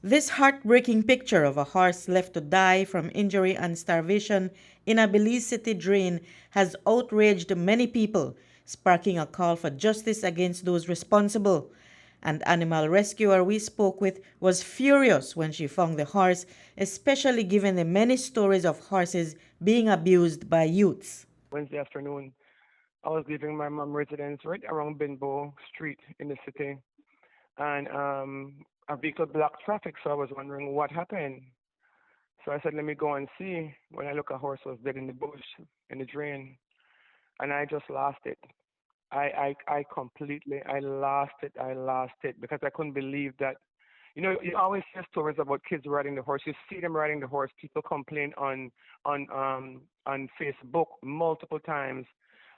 This heartbreaking picture of a horse left to die from injury and starvation in a Belize City drain has outraged many people, sparking a call for justice against those responsible. An animal rescuer we spoke with was furious when she found the horse, especially given the many stories of horses being abused by youths. Wednesday afternoon, I was leaving my mom residence right around Benbow Street in the city, and a vehicle blocked traffic. So I was wondering what happened. So I said, let me go and see. When I look, a horse was dead in the bush, in the drain, and I just lost it. I completely, I lost it because I couldn't believe that. You know, you always hear stories about kids riding the horse. You see them riding the horse. People complain on Facebook multiple times,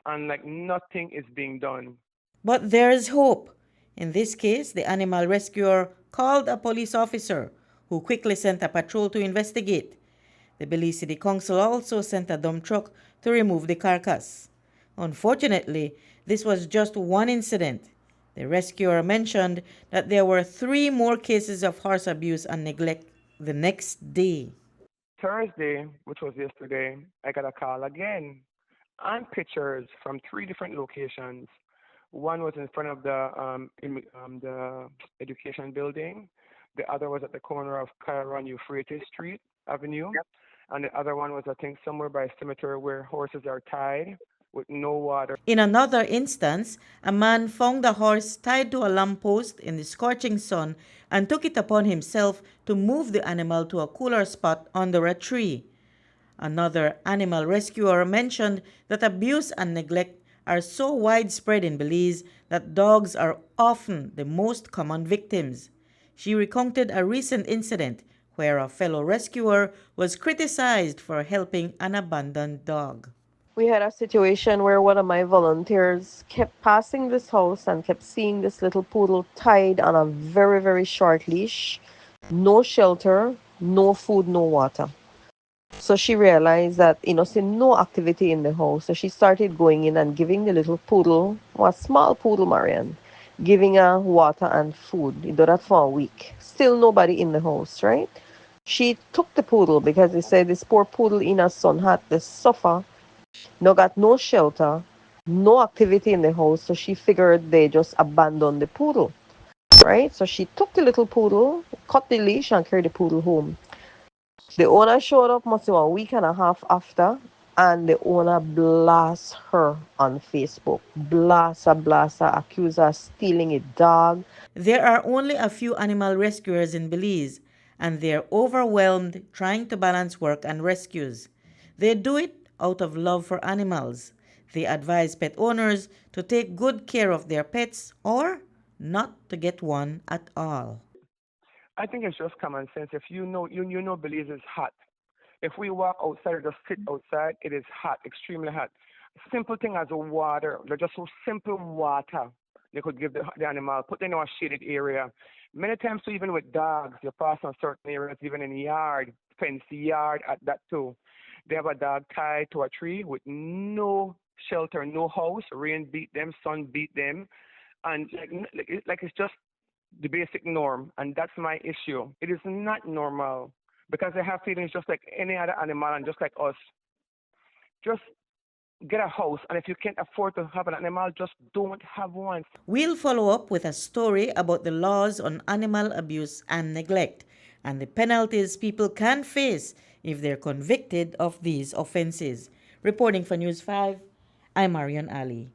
and like nothing is being done. But there is hope. In this case, the animal rescuer called a police officer who quickly sent a patrol to investigate. The Belize City Council also sent a dump truck to remove the carcass. Unfortunately, this was just one incident. The rescuer mentioned that there were 3 more cases of horse abuse and neglect the next day. Thursday, which was yesterday, I got a call again and pictures from 3 different locations. One was in front of the education building. The other was at the corner of Cairon Euphrates Street Avenue. And the other one was, I think, somewhere by a cemetery where horses are tied with no water. In another instance, a man found a horse tied to a lamppost in the scorching sun and took it upon himself to move the animal to a cooler spot under a tree. Another animal rescuer mentioned that abuse and neglect are so widespread in Belize that dogs are often the most common victims. She recounted a recent incident where a fellow rescuer was criticized for helping an abandoned dog. We had a situation where one of my volunteers kept passing this house and kept seeing this little poodle tied on a very, very short leash, no shelter, no food, no water. So she realized that, see no activity in the house. So she started going in and giving the little poodle, or a small poodle, Marian, giving her water and food. He did that for a week. Still nobody in the house, right? She took the poodle because they said this poor poodle in her sun had to suffer, no got no shelter, no activity in the house. So she figured they just abandoned the poodle, right? So she took the little poodle, cut the leash, and carried the poodle home. The owner showed up must be a week and a half after, and the owner blast her on Facebook. Blast her, accuse her of stealing a dog. There are only a few animal rescuers in Belize, and they're overwhelmed trying to balance work and rescues. They do it out of love for animals. They advise pet owners to take good care of their pets or not to get one at all. I think it's just common sense. If you know Belize is hot. If we walk outside or just sit outside, it is hot, extremely hot. Simple thing as water, like just so simple water. They could give the animal, put them in a shaded area. Many times, too, even with dogs, you pass on certain areas, even in the yard, fenced yard, at that too. They have a dog tied to a tree with no shelter, no house. Rain beat them, sun beat them, and like it's just the basic norm, and that's my issue. It is not normal because they have feelings just like any other animal and just like us. Just get a house, and if you can't afford to have an animal, just don't have one. We'll follow up with a story about the laws on animal abuse and neglect and the penalties people can face if they're convicted of these offenses. Reporting for News 5, I'm Marion Ali.